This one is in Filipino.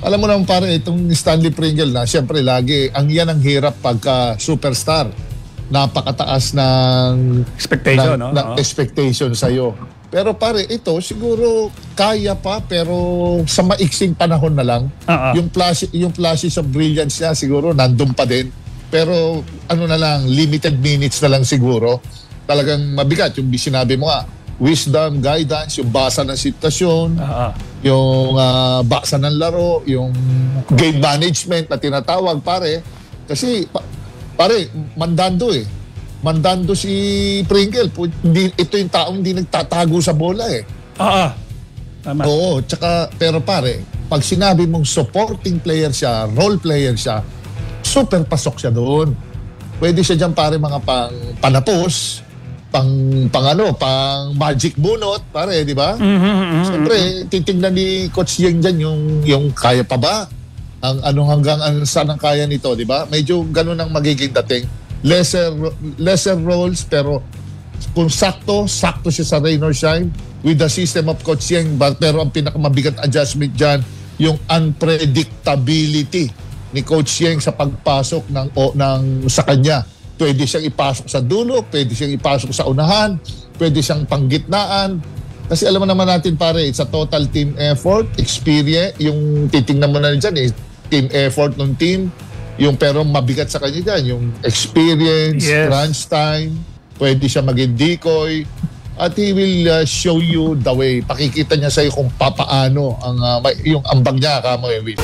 Alam mo naman pare, itong Stanley Pringle na, siyempre lagi, yan ang hirap pagka superstar. Napakataas ng Expectation, no? Expectation sa'yo. Pero pare, ito siguro kaya pa, pero sa maiksing panahon na lang. Yung flashes of brilliance niya siguro nandun pa din. Pero ano na lang, limited minutes na lang siguro. Talagang mabigat yung sinabi mo nga. Wisdom, guidance, yung basa ng sitwasyon, yung basa ng laro, yung game management na tinatawag pare. Kasi pare, mandando eh. Mandando si Pringle. Ito yung taong hindi nagtatago sa bola eh. Tama. Oo, tsaka, pero pare, pag sinabi mong supporting player siya, role player siya, super pasok siya doon. Pwede siya dyan pare mga panapos, pang magic bunot, pare, di ba? Siyempre, titignan ni Coach Yeng dyan yung kaya pa ba? Hanggang saan ang kaya nito, di ba? Medyo ganun ang magiging dating. Lesser roles, pero kung sakto siya sa rain or shine with the system of Coach Yeng. Pero ang pinakamabigat adjustment dyan, yung unpredictability ni Coach Yeng sa pagpasok sa kanya. Pwede siyang ipasok sa dulo, pwede siyang ipasok sa unahan, pwede siyang panggitnaan. Kasi alam mo naman natin pare, it's a total team effort, experience, yung titingnan mo na dyan team effort ng team, yung pero mabigat sa kanya dyan, yung experience, crunch time, pwede siya maging decoy, at he will show you the way. Pakikita niya sa'yo kung papaano yung ambag niya, kamo Will.